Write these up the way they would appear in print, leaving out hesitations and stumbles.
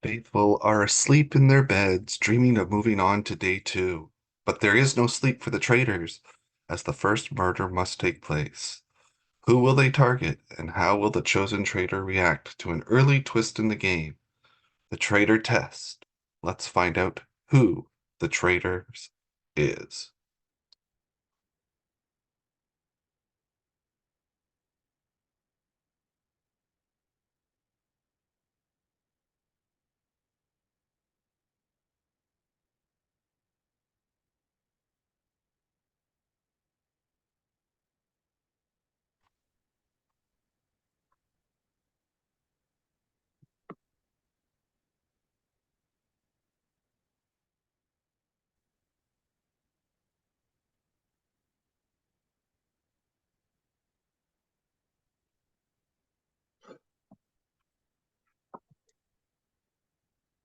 Faithful are asleep in their beds, dreaming of moving on to day two. But there is no sleep for the traitors, as the first murder must take place. Who will they target, and how will the chosen traitor react to an early twist in the game? The Traitor Test. Let's find out who the Traitors is.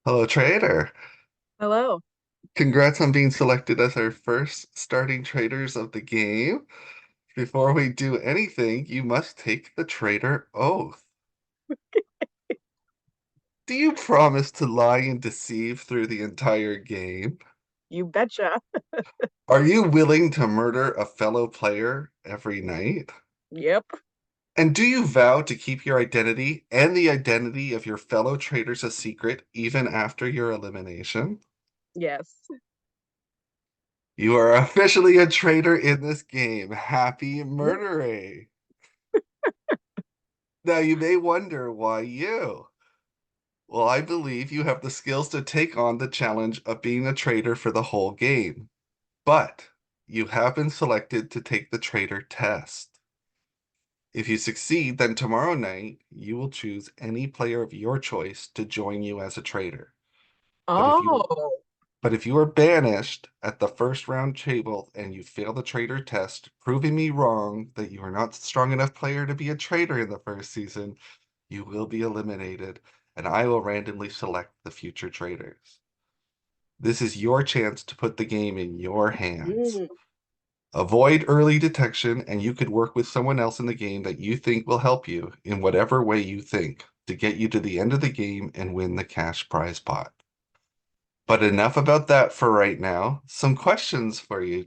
Hello, Traitor. Hello. Congrats on being selected as our first starting traitors of the game. Before we do anything, you must take the traitor oath. Do you promise to lie and deceive through the entire game? You betcha. Are you willing to murder a fellow player every night? Yep. And do you vow to keep your identity and the identity of your fellow traitors a secret even after your elimination? Yes. You are officially a traitor in this game. Happy Woo. murdering. Now you may wonder why you. Well, I believe you have the skills to take on the challenge of being a traitor for the whole game. But you have been selected to take the traitor test. If you succeed, then tomorrow night you will choose any player of your choice to join you as a traitor. But if you Oh. but if you are banished at the first round table and you fail the traitor test, proving me wrong that you are not a strong enough player to be a traitor in the first season, you will be eliminated, and I will randomly select the future traitors. This is your chance to put the game in your hands. Mm. Avoid early detection, and you could work with someone else in the game that you think will help you in whatever way you think to get you to the end of the game and win the cash prize pot. But enough about that for right now. Some questions for you.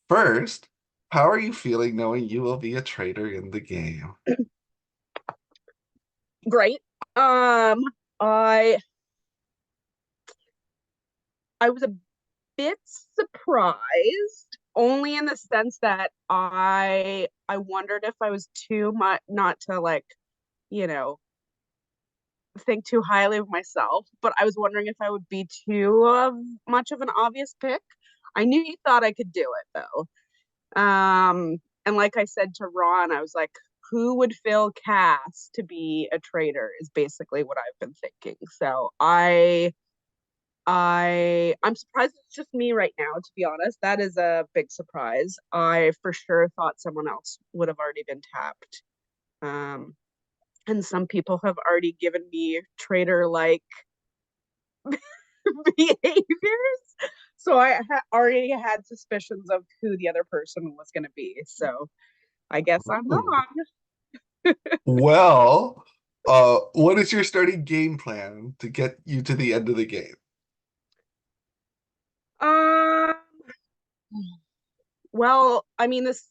First, how are you feeling knowing you will be a traitor in the game? Great. Um, I I was a bit surprised, only in the sense that I wondered if I was too much not to you know, think too highly of myself, but I was wondering if I would be too much of an obvious pick. I knew you thought I could do it though. And like I said to Ron, I was like, who would fill Cass to be a traitor is basically what I've been thinking. So I'm surprised it's just me right now, to be honest. That is a big surprise. I for sure thought someone else would have already been tapped. Um, and some people have already given me traitor like behaviors. So already had suspicions of who the other person was going to be. So I guess I'm Ooh. wrong. Well, what is your starting game plan to get you to the end of the game? Um, well, I mean, this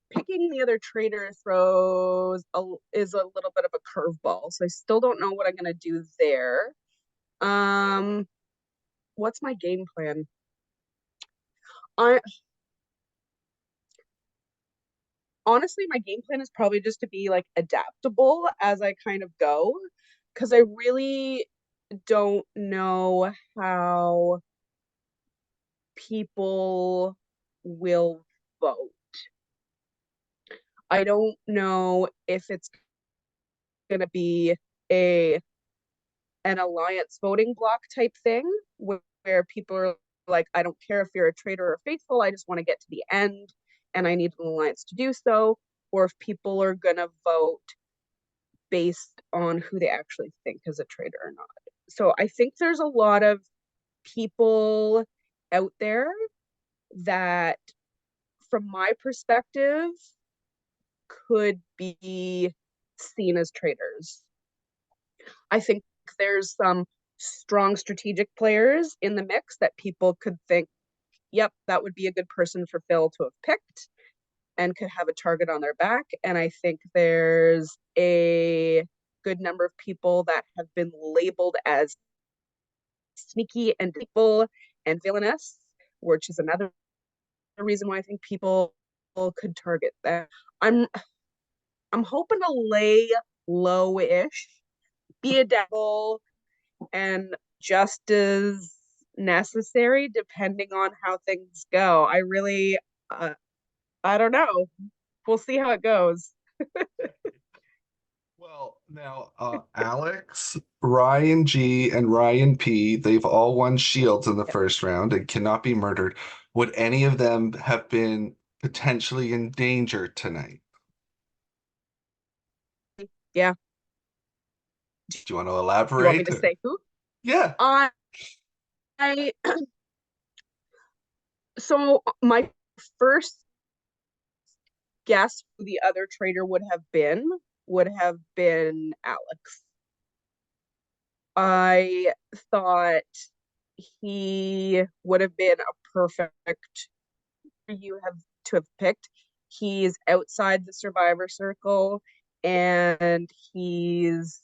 picking the other trader is a little bit of a curveball, so I still don't know what I'm gonna do there. Um, what's my game plan? I honestly, my game plan is probably just to be like adaptable as I kind of go, because I really don't know how people will vote. I don't know if it's going to be a an alliance voting block type thing where people are like, I don't care if you're a traitor or faithful, I just want to get to the end and I need an alliance to do so, or if people are going to vote based on who they actually think is a traitor or not. So I think there's a lot of people out there that, from my perspective, could be seen as traitors. I think there's some strong strategic players in the mix that people could think, yep, that would be a good person for Phil to have picked and could have a target on their back. And I think there's a good number of people that have been labeled as sneaky and evil and villainous, which is another reason why I think people could target that. I'm I'm hoping to lay low-ish, be a devil, and just as necessary depending on how things go. Uh, I don't know. We'll see how it goes. Well, now, Alex, Ryan G, and Ryan P, they've all won shields in the first round and cannot be murdered. Would any of them have been potentially in danger tonight? Yeah. Do you want to You want me elaborate? to say who? Yeah. I, I so my first guess who the other traitor would have been Alex. I thought he would have been a perfect you have to have picked. He's outside the survivor circle and he's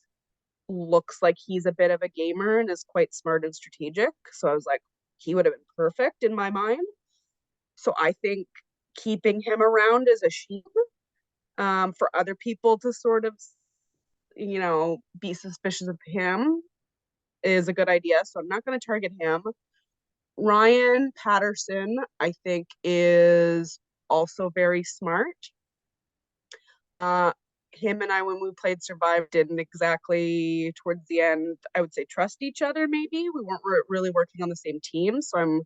looks like he's a bit of a gamer and is quite smart and strategic. So I was like, he would have been perfect in my mind. So I think keeping him around as a shield for other people to sort of, be suspicious of him is a good idea. So I'm not going to target him. Ryan Patterson, I think, is also very smart. Uh, him and I, when we played Survive, didn't exactly towards the end, I would say, trust each other. Maybe we weren't really working on the same team, so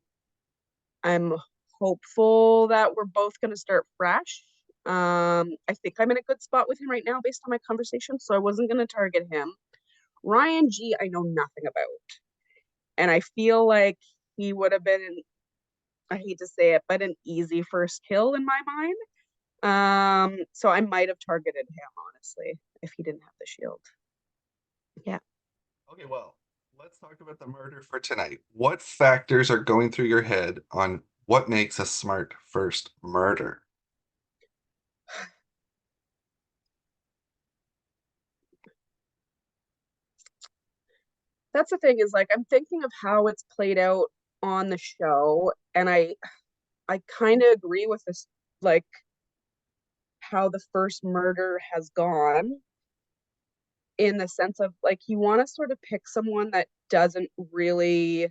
I'm hopeful that we're both going to start fresh. I think I'm in a good spot with him right now based on my conversation, so I wasn't going to target him. Ryan G, I know nothing about, and I feel like he would have been, I hate to say it, but an easy first kill in my mind. So I might have targeted him, honestly, if he didn't have the shield. Yeah. Okay, well, let's talk about the murder for tonight. What factors are going through your head on what makes a smart first murder? That's the thing is like I'm thinking of how it's played out on the show, and I kind of agree with this, like how the first murder has gone in the sense of like you want to sort of pick someone that doesn't really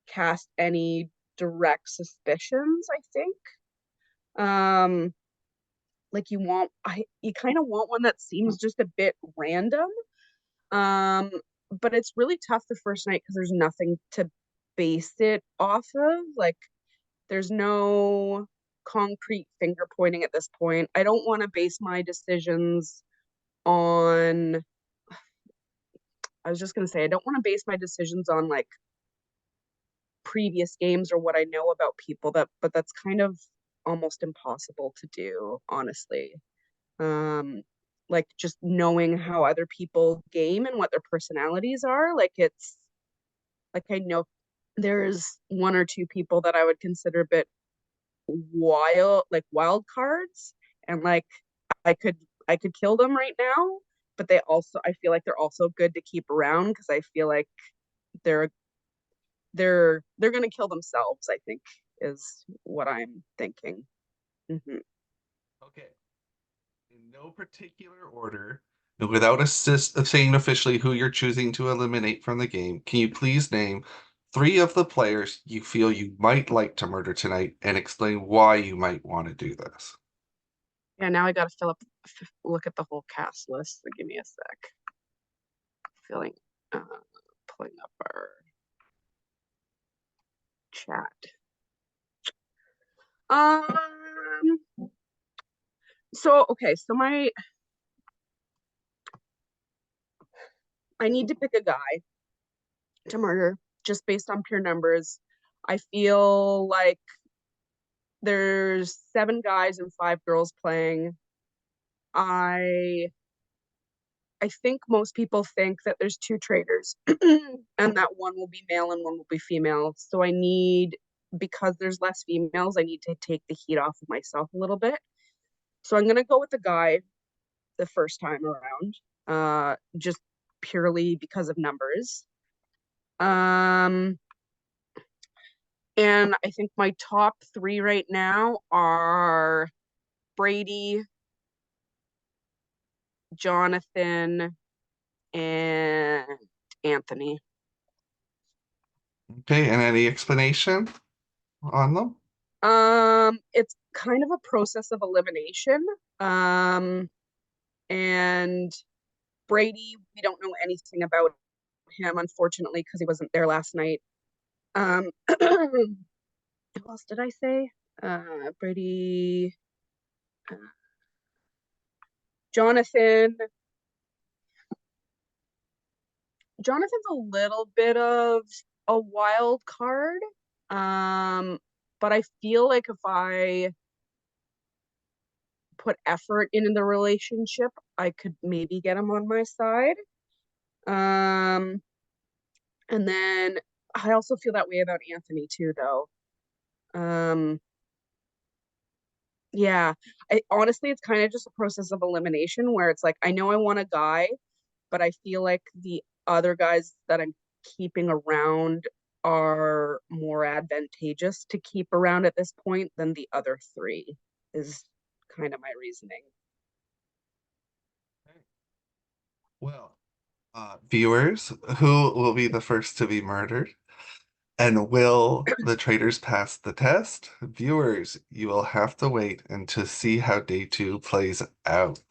cast any direct suspicions, I think. Um like you kind of want one that seems just a bit random. Um but it's really tough the first night because there's nothing to base it off of. Like there's no concrete finger pointing at this point. I don't want to base my decisions on I was just going to say I don't want to base my decisions on like previous games or what I know about people that but that's kind of almost impossible to do, honestly. Um like just knowing how other people game and what their personalities are, like it's like I know there's one or two people that I would consider a bit wild cards, and like I could I could kill them right now, but I feel like they're also good to keep around because I feel like they're they're gonna kill themselves, I think is what I'm thinking. Hmm. Okay, in no particular order, and without saying officially who you're choosing to eliminate from the game, can you please name three of the players you feel you might like to murder tonight and explain why you might want to do this? Yeah, now I gotta look at the whole cast list. So give me a sec. Feeling uh pulling up our chat. Um so okay, so my I need to pick a guy to murder just based on pure numbers. I feel like there's seven guys and five girls playing. I I think most people think that there's two traitors and that one will be male and one will be female. So I need, because there's less females, I need to take the heat off of myself a little bit. So I'm gonna go with the guy the first time around, just purely because of numbers. Um, and I think my top three right now are Brady, Jonathan, and Anthony. Okay, and any explanation on them? It's kind of a process of elimination. Um, and Brady, we don't know anything about him, unfortunately, because he wasn't there last night. Who else did I say? Brady, uh, Jonathan. Jonathan's a little bit of a wild card. Um, but I feel like if I put effort in the relationship, I could maybe get him on my side. Um, and then I also feel that way about Anthony too, though. Um, yeah, honestly, it's kind of just a process of elimination where it's like I know I want a guy, but I feel like the other guys that I'm keeping around are more advantageous to keep around at this point than the other three, is kind of my reasoning. Well, viewers, who will be the first to be murdered? And will the traitors pass the test? Viewers, you will have to wait and to see how day two plays out.